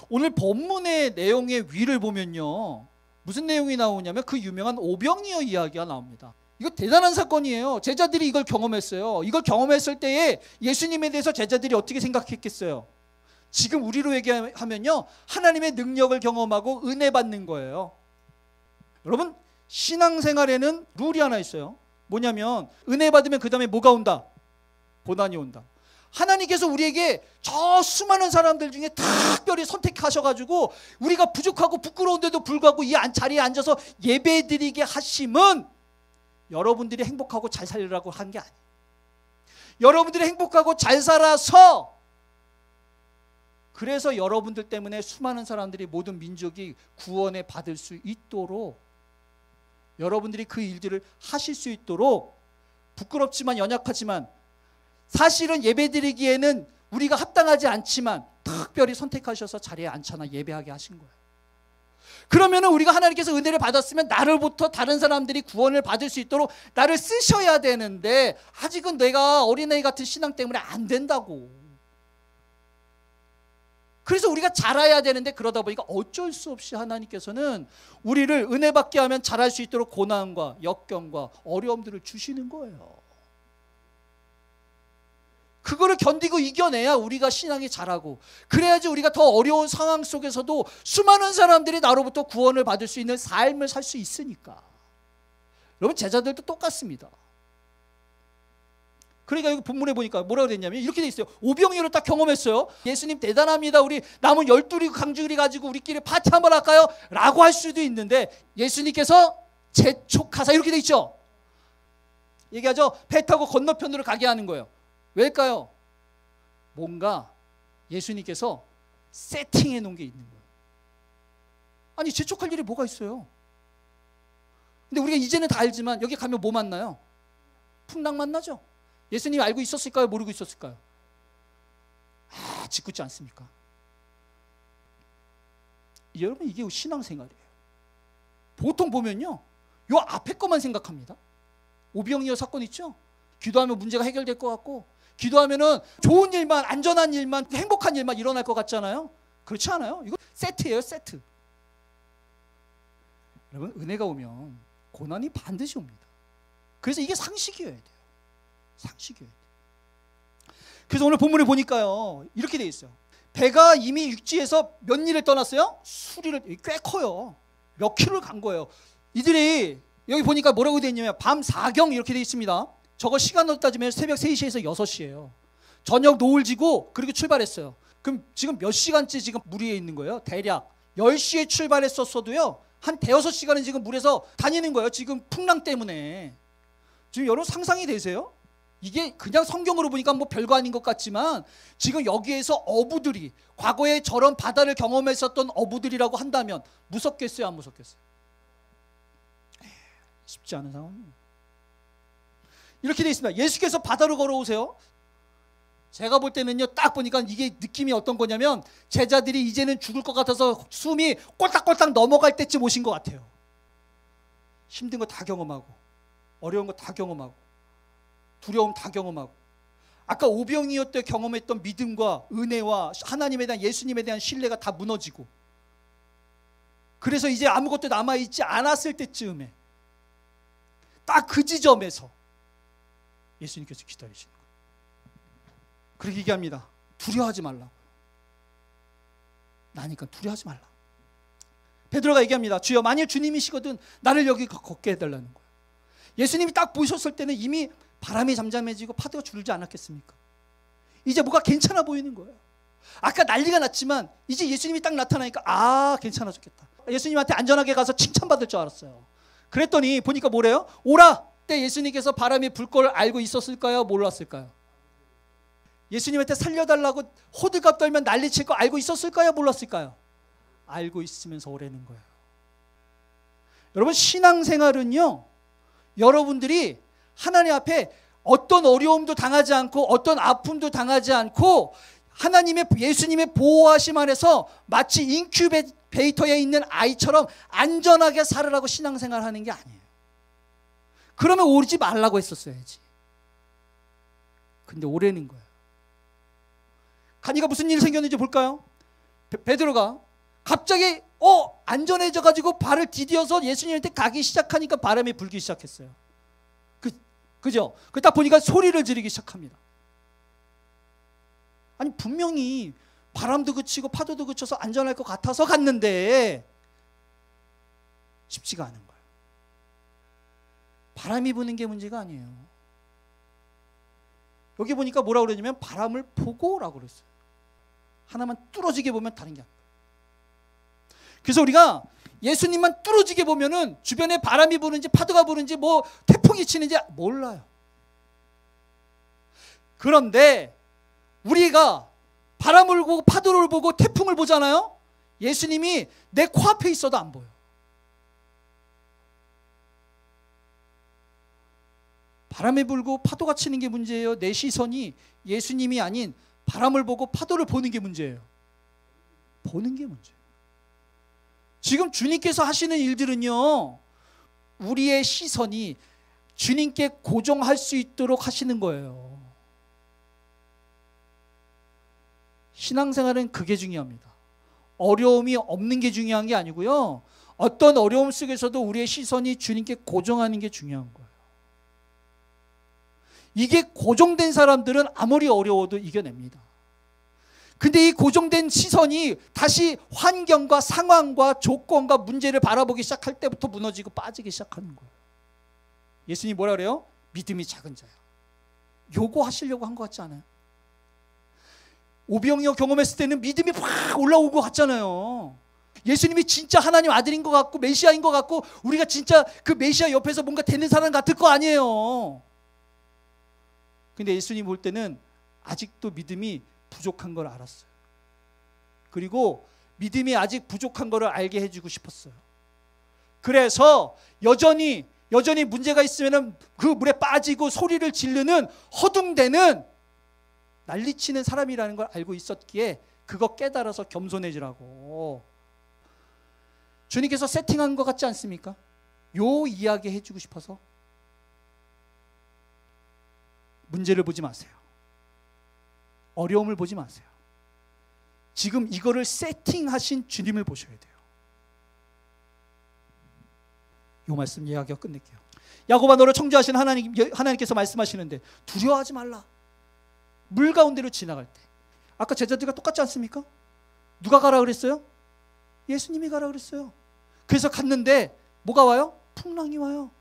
오늘 본문의 내용의 위를 보면요, 무슨 내용이 나오냐면 그 유명한 오병이어 이야기가 나옵니다. 이거 대단한 사건이에요. 제자들이 이걸 경험했어요. 이걸 경험했을 때에 예수님에 대해서 제자들이 어떻게 생각했겠어요? 지금 우리로 얘기하면요, 하나님의 능력을 경험하고 은혜 받는 거예요. 여러분, 신앙생활에는 룰이 하나 있어요. 뭐냐면 은혜 받으면 그 다음에 뭐가 온다? 고난이 온다. 하나님께서 우리에게 저 수많은 사람들 중에 특별히 선택하셔가지고 우리가 부족하고 부끄러운데도 불구하고 이 자리에 앉아서 예배드리게 하심은 여러분들이 행복하고 잘 살리라고 한 게 아니에요. 여러분들이 행복하고 잘 살아서, 그래서 여러분들 때문에 수많은 사람들이, 모든 민족이 구원에 받을 수 있도록, 여러분들이 그 일들을 하실 수 있도록, 부끄럽지만 연약하지만 사실은 예배드리기에는 우리가 합당하지 않지만 특별히 선택하셔서 자리에 앉혀나 예배하게 하신 거예요. 그러면은 우리가 하나님께서 은혜를 받았으면 나를부터 다른 사람들이 구원을 받을 수 있도록 나를 쓰셔야 되는데, 아직은 내가 어린아이 같은 신앙 때문에 안 된다고. 그래서 우리가 자라야 되는데, 그러다 보니까 어쩔 수 없이 하나님께서는 우리를 은혜 받게 하면 자랄 수 있도록 고난과 역경과 어려움들을 주시는 거예요. 그거를 견디고 이겨내야 우리가 신앙이 자라고, 그래야지 우리가 더 어려운 상황 속에서도 수많은 사람들이 나로부터 구원을 받을 수 있는 삶을 살 수 있으니까. 여러분, 제자들도 똑같습니다. 그러니까 여기 본문에 보니까 뭐라고 됐냐면 이렇게 돼 있어요. 오병이어를 딱 경험했어요. 예수님 대단합니다. 우리 남은 12 강주리 가지고 우리끼리 파티 한번 할까요? 라고 할 수도 있는데, 예수님께서 재촉하사, 이렇게 돼 있죠. 얘기하죠. 배 타고 건너편으로 가게 하는 거예요. 왜일까요? 뭔가 예수님께서 세팅해 놓은 게 있는 거예요. 아니, 재촉할 일이 뭐가 있어요? 근데 우리가 이제는 다 알지만 여기 가면 뭐 만나요? 풍랑 만나죠. 예수님이 알고 있었을까요? 모르고 있었을까요? 짓궂지 않습니까? 여러분, 이게 신앙생활이에요. 보통 보면요, 요 앞에 것만 생각합니다. 오병이어 사건 있죠? 기도하면 문제가 해결될 것 같고, 기도하면은 좋은 일만, 안전한 일만, 행복한 일만 일어날 것 같잖아요. 그렇지 않아요? 이거 세트예요, 세트. 여러분, 은혜가 오면 고난이 반드시 옵니다. 그래서 이게 상식이어야 돼요. 상식이어야 돼요. 그래서 오늘 본문을 보니까요, 이렇게 돼 있어요. 배가 이미 육지에서 몇 리를 떠났어요? 수리를, 꽤 커요. 몇 킬로를 간 거예요. 이들이 여기 보니까 뭐라고 돼 있냐면 밤 4경 이렇게 돼 있습니다. 저거 시간으로 따지면 새벽 3시에서 6시예요. 저녁 노을 지고 그렇게 출발했어요. 그럼 지금 몇 시간째 지금 물 위에 있는 거예요? 대략 10시에 출발했었어도요, 한 대여섯 시간은 지금 물에서 다니는 거예요. 지금 풍랑 때문에. 지금 여러분 상상이 되세요? 이게 그냥 성경으로 보니까 뭐 별거 아닌 것 같지만, 지금 여기에서 어부들이 과거에 저런 바다를 경험했었던 어부들이라고 한다면 무섭겠어요, 안 무섭겠어요? 쉽지 않은 상황이에요. 이렇게 돼 있습니다. 예수께서 바다로 걸어오세요. 제가 볼 때는요, 딱 보니까 이게 느낌이 어떤 거냐면, 제자들이 이제는 죽을 것 같아서 숨이 꼴딱꼴딱 넘어갈 때쯤 오신 것 같아요. 힘든 거 다 경험하고, 어려운 거 다 경험하고, 두려움 다 경험하고, 아까 오병이어 때 경험했던 믿음과 은혜와 하나님에 대한, 예수님에 대한 신뢰가 다 무너지고, 그래서 이제 아무것도 남아있지 않았을 때쯤에 딱 그 지점에서 예수님께서 기다리시는 거예요. 그렇게 얘기합니다. 두려워하지 말라고. 나니까 두려워하지 말라. 베드로가 얘기합니다. 주여, 만일 주님이시거든 나를 여기 걷게 해달라는 거예요. 예수님이 딱 보셨을 때는 이미 바람이 잠잠해지고 파도가 줄지 않았겠습니까? 이제 뭐가 괜찮아 보이는 거예요. 아까 난리가 났지만 이제 예수님이 딱 나타나니까 괜찮아졌겠다. 예수님한테 안전하게 가서 칭찬받을 줄 알았어요. 그랬더니 보니까 뭐래요? 오라 때 예수님께서 바람이 불 걸 알고 있었을까요? 몰랐을까요? 예수님한테 살려달라고 호들갑 떨면 난리칠 거 알고 있었을까요? 몰랐을까요? 알고 있으면서 오라는 거예요. 여러분, 신앙생활은요, 여러분들이 하나님 앞에 어떤 어려움도 당하지 않고 어떤 아픔도 당하지 않고 하나님의, 예수님의 보호하심 안에서 마치 인큐베이터에 있는 아이처럼 안전하게 살으라고 신앙생활 하는 게 아니에요. 그러면 오르지 말라고 했었어야지. 근데 오라는 거예요. 가니까 무슨 일이 생겼는지 볼까요? 베드로가 갑자기 안전해져 가지고 발을 디뎌서 예수님한테 가기 시작하니까 바람이 불기 시작했어요. 그죠? 그 딱 보니까 소리를 지르기 시작합니다. 아니 분명히 바람도 그치고 파도도 그쳐서 안전할 것 같아서 갔는데 쉽지가 않은 거예요. 바람이 부는 게 문제가 아니에요. 여기 보니까 뭐라고 그러냐면 바람을 보고라고 그랬어요. 하나만 뚫어지게 보면 다른 게 아니에요. 그래서 우리가 예수님만 뚫어지게 보면은 주변에 바람이 부는지 파도가 부는지 뭐 태풍이 치는지 몰라요. 그런데 우리가 바람을 보고 파도를 보고 태풍을 보잖아요. 예수님이 내 코앞에 있어도 안 보여. 바람이 불고 파도가 치는 게 문제예요. 내 시선이 예수님이 아닌 바람을 보고 파도를 보는 게 문제예요. 보는 게 문제예요. 지금 주님께서 하시는 일들은요, 우리의 시선이 주님께 고정할 수 있도록 하시는 거예요. 신앙생활은 그게 중요합니다. 어려움이 없는 게 중요한 게 아니고요, 어떤 어려움 속에서도 우리의 시선이 주님께 고정하는 게 중요한 거예요. 이게 고정된 사람들은 아무리 어려워도 이겨냅니다. 근데 이 고정된 시선이 다시 환경과 상황과 조건과 문제를 바라보기 시작할 때부터 무너지고 빠지기 시작하는 거예요. 예수님이 뭐라 그래요? 믿음이 작은 자야. 요거 하시려고 한 것 같지 않아요? 오병이어 경험했을 때는 믿음이 확 올라오고 갔잖아요. 예수님이 진짜 하나님 아들인 것 같고 메시아인 것 같고 우리가 진짜 그 메시아 옆에서 뭔가 되는 사람 같을 거 아니에요. 근데 예수님 볼 때는 아직도 믿음이 부족한 걸 알았어요. 그리고 믿음이 아직 부족한 걸 알게 해주고 싶었어요. 그래서 여전히 문제가 있으면 그 물에 빠지고 소리를 지르는 허둥대는 난리치는 사람이라는 걸 알고 있었기에 그거 깨달아서 겸손해지라고 주님께서 세팅한 것 같지 않습니까? 요 이야기 해주고 싶어서 문제를 보지 마세요. 어려움을 보지 마세요. 지금 이거를 세팅하신 주님을 보셔야 돼요. 이 말씀 이야기가 끝낼게요. 야곱아 너를 창조하신 하나님께서 말씀하시는데 두려워하지 말라. 물 가운데로 지나갈 때 아까 제자들과 똑같지 않습니까? 누가 가라 그랬어요? 예수님이 가라 그랬어요. 그래서 갔는데 뭐가 와요? 풍랑이 와요.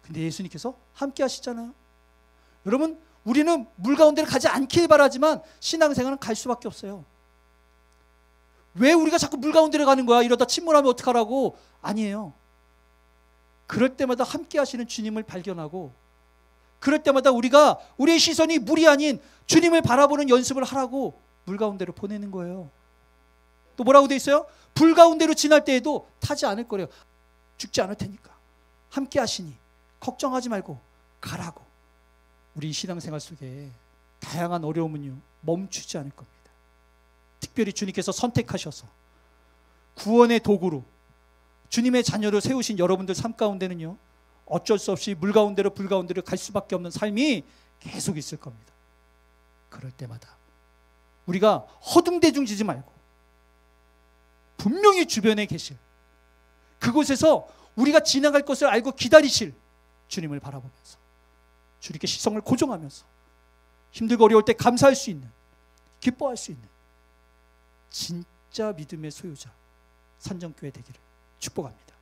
근데 예수님께서 함께 하시잖아요. 여러분 우리는 물 가운데를 가지 않길 바라지만 신앙생활은 갈 수밖에 없어요. 왜 우리가 자꾸 물 가운데를 가는 거야? 이러다 침몰하면 어떡하라고? 아니에요. 그럴 때마다 함께 하시는 주님을 발견하고 그럴 때마다 우리가 우리의 시선이 물이 아닌 주님을 바라보는 연습을 하라고 물 가운데로 보내는 거예요. 또 뭐라고 돼 있어요? 불 가운데로 지날 때에도 타지 않을 거래요. 죽지 않을 테니까. 함께 하시니 걱정하지 말고 가라고. 우리 신앙생활 속에 다양한 어려움은요 멈추지 않을 겁니다. 특별히 주님께서 선택하셔서 구원의 도구로 주님의 자녀로 세우신 여러분들 삶 가운데는요 어쩔 수 없이 물 가운데로 불 가운데로 갈 수밖에 없는 삶이 계속 있을 겁니다. 그럴 때마다 우리가 허둥대중지지 말고 분명히 주변에 계실 그곳에서 우리가 지나갈 것을 알고 기다리실 주님을 바라보면서 주님께 시선을 고정하면서 힘들고 어려울 때 감사할 수 있는 기뻐할 수 있는 진짜 믿음의 소유자 산정교회 되기를 축복합니다.